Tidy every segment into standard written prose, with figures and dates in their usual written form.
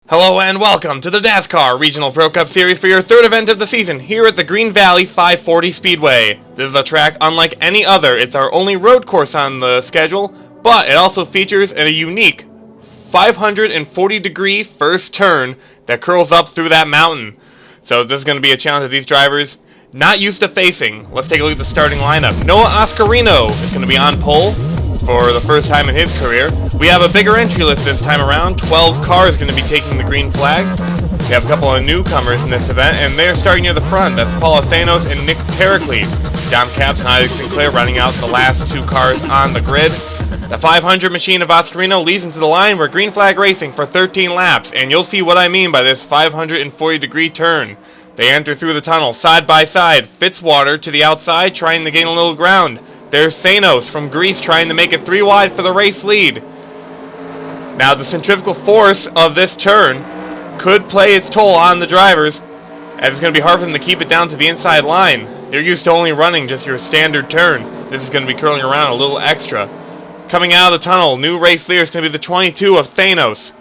Hello and welcome to the DASCAR Regional Pro Cup Series for your third event of the season here at the Green Valley 540 Speedway. This is a track unlike any other. It's our only road course on the schedule, but it also features a unique 540-degree first turn that curls up through that mountain. So this is going to be a challenge that these drivers not used to facing. Let's take a look at the starting lineup. Noah Oscarino is going to be on pole for the first time in his career. We have a bigger entry list this time around. 12 cars going to be taking the green flag. We have a couple of newcomers in this event, and they're starting near the front. That's Paula Thanos and Nick Pericles. Dom Capps and Alex Sinclair running out the last two cars on the grid. The 500 machine of Oscarino leads him to the line. We're green flag racing for 13 laps, and you'll see what I mean by this 540-degree turn. They enter through the tunnel side by side. Fitzwater to the outside, trying to gain a little ground. There's Thanos from Greece trying to make it 3 wide for the race lead. Now the centrifugal force of this turn could play its toll on the drivers, as it's going to be hard for them to keep it down to the inside line. They're used to only running just your standard turn. This is going to be curling around a little extra. Coming out of the tunnel, new race leader is going to be the 22 of Thanos.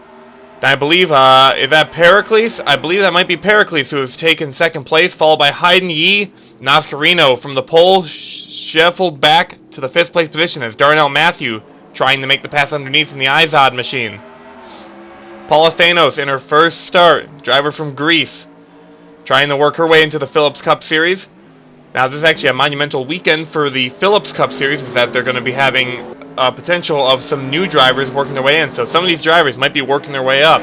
I believe, is that Pericles? I believe that might be Pericles who has taken second place, followed by Hayden Yee and Oscarino from the pole, shuffled back to the 5th place position as Darnell Matthew trying to make the pass underneath in the Izod machine. Paula Thanos in her first start, driver from Greece, trying to work her way into the Phillips Cup Series. Now this is actually a monumental weekend for the Phillips Cup Series, is that they're going to be having potential of some new drivers working their way in, so some of these drivers might be working their way up.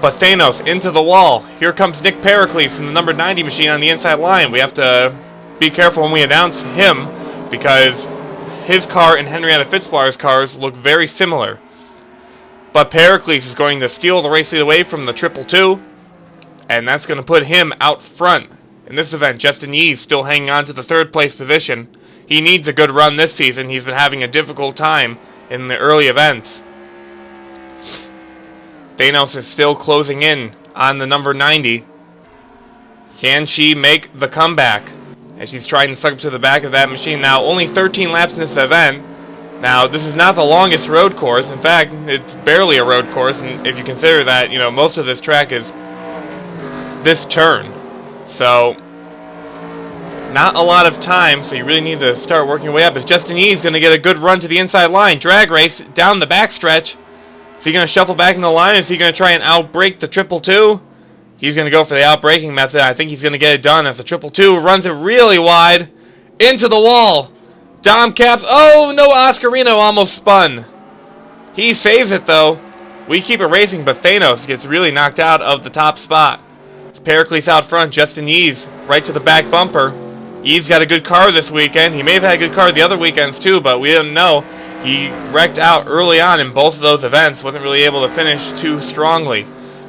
But Thanos into the wall. Here comes Nick Pericles in the number 90 machine on the inside line. We have to be careful when we announce him, because his car and Henrietta Fitzwater's cars look very similar. But Pericles is going to steal the race lead away from the Triple 2, and that's going to put him out front. In this event, Justin Yee still hanging on to the 3rd place position. He needs a good run this season. He's been having a difficult time in the early events. Thanos is still closing in on the number 90. Can she make the comeback? As she's trying to suck up to the back of that machine. Now, only 13 laps in this event. Now, this is not the longest road course. In fact, it's barely a road course. And if you consider that, most of this track is this turn. So, not a lot of time, so you really need to start working your way up. As Justin Yee's going to get a good run to the inside line. Drag race down the backstretch. Is he going to shuffle back in the line? Is he going to try and outbrake the Triple 2? He's going to go for the outbraking method. I think he's going to get it done as the Triple 2 runs it really wide into the wall. Dom Capps. Oh, no, Oscarino almost spun. He saves it, though. We keep it racing, but Thanos gets really knocked out of the top spot. Pericles out front. Justin Yee's right to the back bumper. Yee's got a good car this weekend. He may have had a good car the other weekends too, but we didn't know. He wrecked out early on in both of those events. Wasn't really able to finish too strongly.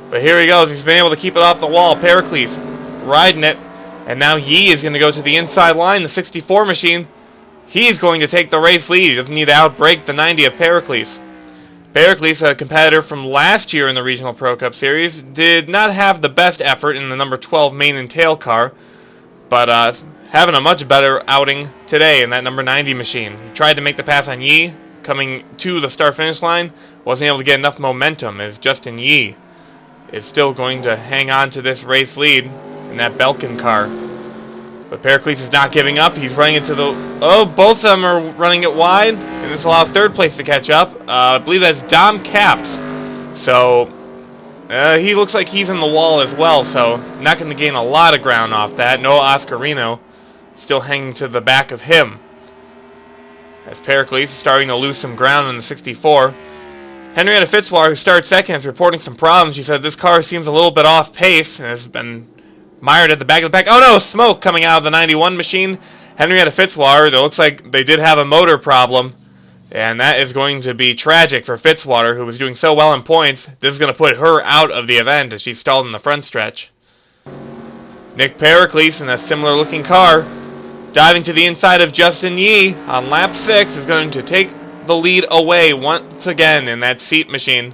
But here he goes. He's been able to keep it off the wall. Pericles riding it. And now Yee is going to go to the inside line, the 64 machine. He's going to take the race lead. He doesn't need to outbrake the 90 of Pericles. Pericles, a competitor from last year in the Regional Pro Cup Series, did not have the best effort in the number 12 main and tail car, but having a much better outing today in that number 90 machine. He tried to make the pass on Yee, coming to the start-finish line, wasn't able to get enough momentum as Justin Yee is still going to hang on to this race lead in that Belkin car. But Pericles is not giving up. He's running into the... Oh, both of them are running it wide, and this allows 3rd place to catch up. I believe that's Dom Capps. So, he looks like he's in the wall as well, so not going to gain a lot of ground off that. Noah Oscarino still hanging to the back of him. As Pericles is starting to lose some ground in the 64. Henrietta Fitzwater, who started second, is reporting some problems. She said this car seems a little bit off pace and has been mired at the back of the pack. Oh no, smoke coming out of the 91 machine. Henrietta Fitzwater, it looks like they did have a motor problem. And that is going to be tragic for Fitzwater, who was doing so well in points. This is going to put her out of the event as she stalled in the front stretch. Nick Pericles in a similar looking car, diving to the inside of Justin Yee on lap 6, is going to take the lead away once again in that seat machine.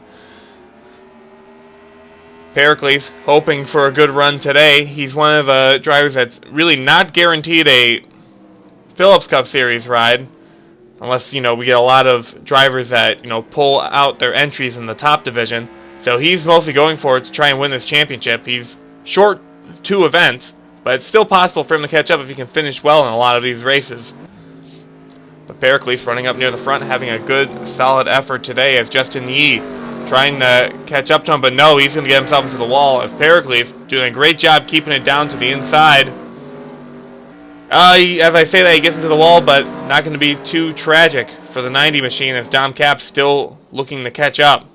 Pericles hoping for a good run today. He's one of the drivers that's really not guaranteed a Phillips Cup Series ride. Unless, we get a lot of drivers that, pull out their entries in the top division. So he's mostly going for it to try and win this championship. He's short 2 events, but it's still possible for him to catch up if he can finish well in a lot of these races. But Pericles running up near the front, having a good, solid effort today as Justin Yee trying to catch up to him, but no, he's going to get himself into the wall as Pericles doing a great job keeping it down to the inside. As I say that, he gets into the wall, but not going to be too tragic for the 90 machine as Dom Cap's still looking to catch up.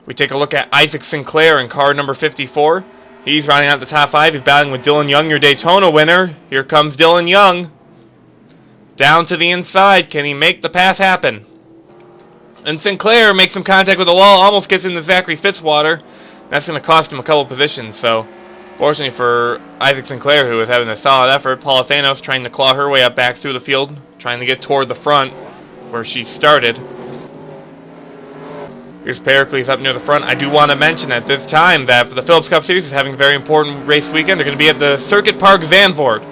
We take a look at Isaac Sinclair in car number 54. He's rounding out the top 5. He's battling with Dylan Young, your Daytona winner. Here comes Dylan Young. Down to the inside. Can he make the pass happen? And Sinclair makes some contact with the wall, almost gets into Zachary Fitzwater. That's going to cost him a couple positions. So, fortunately for Isaac Sinclair, who is having a solid effort, Paula Thanos trying to claw her way up back through the field, trying to get toward the front where she started. Here's Pericles up near the front. I do want to mention at this time that for the Phillips Cup Series is having a very important race weekend. They're going to be at the Circuit Park Zandvoort.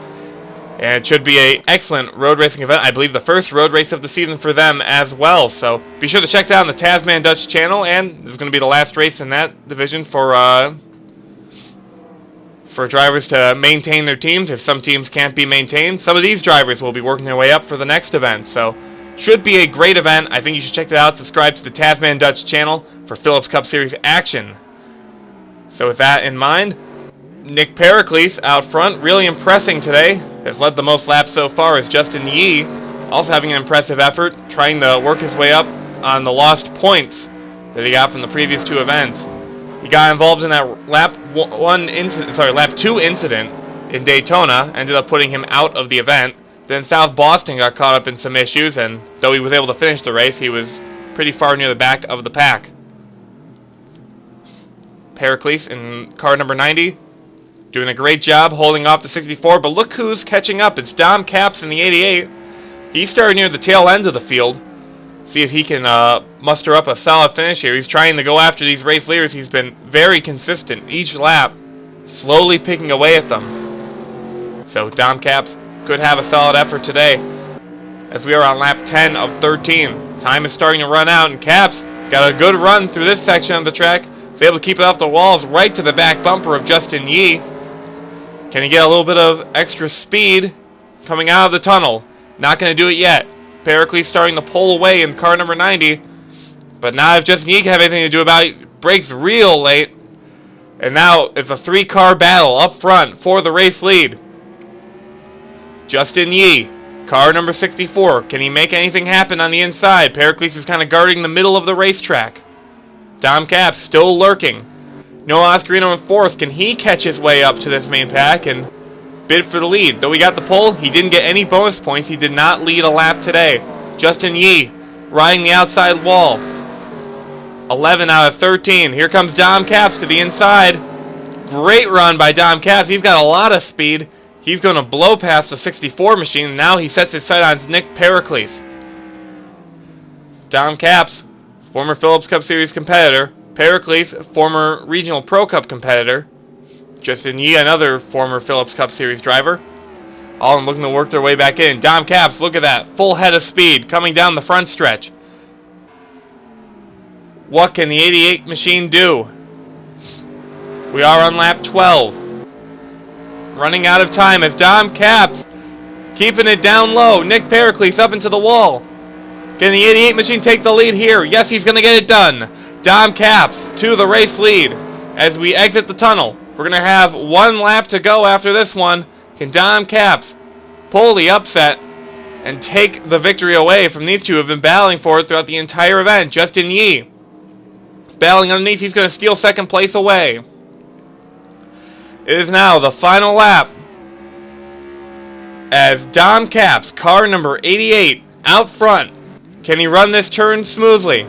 And it should be an excellent road racing event. I believe the first road race of the season for them as well. So be sure to check it out on the Tasman Dutch channel. And this is going to be the last race in that division for drivers to maintain their teams. If some teams can't be maintained, some of these drivers will be working their way up for the next event. So should be a great event. I think you should check it out. Subscribe to the Tasman Dutch channel for Phillips Cup Series action. So with that in mind, Nick Pericles out front, really impressing today. Has led the most laps so far as Justin Yee, also having an impressive effort, trying to work his way up on the lost points that he got from the previous 2 events. He got involved in that lap 2 incident in Daytona, ended up putting him out of the event. Then South Boston got caught up in some issues, and though he was able to finish the race, he was pretty far near the back of the pack. Pericles in car number 90, doing a great job holding off the 64, but look who's catching up. It's Dom Capps in the 88. He started near the tail end of the field. See if he can muster up a solid finish here. He's trying to go after these race leaders. He's been very consistent each lap, slowly picking away at them. So Dom Capps could have a solid effort today as we are on lap 10 of 13. Time is starting to run out, and Capps got a good run through this section of the track. He's able to keep it off the walls right to the back bumper of Justin Yee. Can he get a little bit of extra speed coming out of the tunnel? Not going to do it yet. Pericles starting to pull away in car number 90. But now if Justin Yee can have anything to do about it, brakes real late. And now it's a 3-car battle up front for the race lead. Justin Yee, car number 64. Can he make anything happen on the inside? Pericles is kind of guarding the middle of the racetrack. Dom Capps still lurking. Noah Oscarino in 4th. Can he catch his way up to this main pack and bid for the lead? Though he got the pole, he didn't get any bonus points. He did not lead a lap today. Justin Yee riding the outside wall. 11 out of 13. Here comes Dom Capps to the inside. Great run by Dom Capps. He's got a lot of speed. He's going to blow past the 64 machine. And now he sets his sight on Nick Pericles. Dom Capps, former Phillips Cup Series competitor. Pericles, former Regional Pro Cup competitor. Justin Yee, another former Phillips Cup Series driver. All of them looking to work their way back in. Dom Capps, look at that. Full head of speed coming down the front stretch. What can the 88 machine do? We are on lap 12. Running out of time as Dom Capps keeping it down low. Nick Pericles up into the wall. Can the 88 machine take the lead here? Yes, he's going to get it done. Dom Capps to the race lead as we exit the tunnel. We're going to have 1 lap to go after this one. Can Dom Capps pull the upset and take the victory away from these two who have been battling for it throughout the entire event? Justin Yee battling underneath. He's going to steal 2nd place away. It is now the final lap as Dom Capps, car number 88, out front. Can he run this turn smoothly?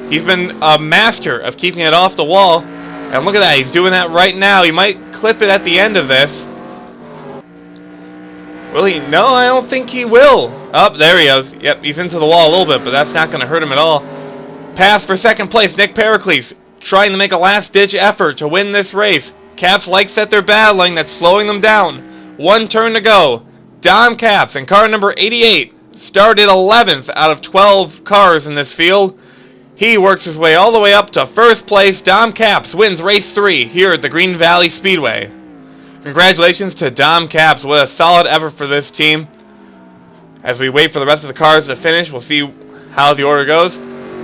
He's been a master of keeping it off the wall. And look at that, he's doing that right now. He might clip it at the end of this. Will he? No, I don't think he will. Oh, there he is. Yep, he's into the wall a little bit, but that's not going to hurt him at all. Pass for 2nd place, Nick Pericles, trying to make a last-ditch effort to win this race. Capps likes that they're battling, that's slowing them down. 1 turn to go. Dom Capps in car number 88 started 11th out of 12 cars in this field. He works his way all the way up to first place. Dom Capps wins race 3 here at the Green Valley Speedway. Congratulations to Dom Capps. What a solid effort for this team. As we wait for the rest of the cars to finish, we'll see how the order goes.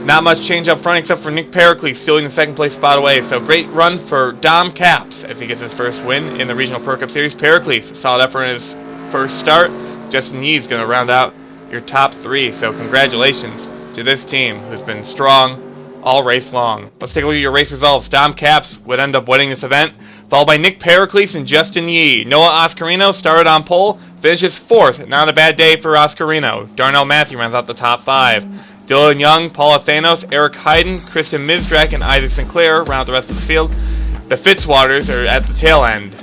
Not much change up front except for Nick Pericles stealing the second place spot away. So great run for Dom Capps as he gets his first win in the Regional Pro Cup Series. Pericles, solid effort in his first start. Justin Yee's going to round out your top 3. So congratulations to this team who's been strong all race long. Let's take a look at your race results. Dom Capps would end up winning this event, followed by Nick Pericles and Justin Yee. Noah Oscarino started on pole, finishes 4th. Not a bad day for Oscarino. Darnell Matthew runs out the top 5. Dylan Young, Paula Thanos, Eric Hayden, Kristen Mizdrack, and Isaac Sinclair round out the rest of the field. The Fitzwaters are at the tail end.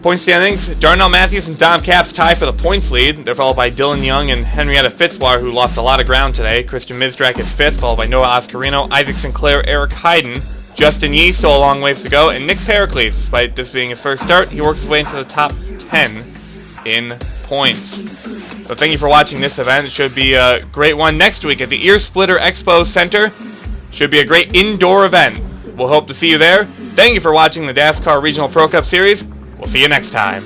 Point standings, Darnell Matthews and Dom Capps tie for the points lead. They're followed by Dylan Young and Henrietta Fitzwater, who lost a lot of ground today. Kristen Mizdrack is 5th, followed by Noah Oscarino, Isaac Sinclair, Eric Hayden. Justin Yee, still a long ways to go, and Nick Pericles, despite this being his first start, he works his way into the top 10 in points. So thank you for watching this event. It should be a great one next week at the Ear Splitter Expo Center. Should be a great indoor event. We'll hope to see you there. Thank you for watching the DASCAR Regional Pro Cup Series. We'll see you next time.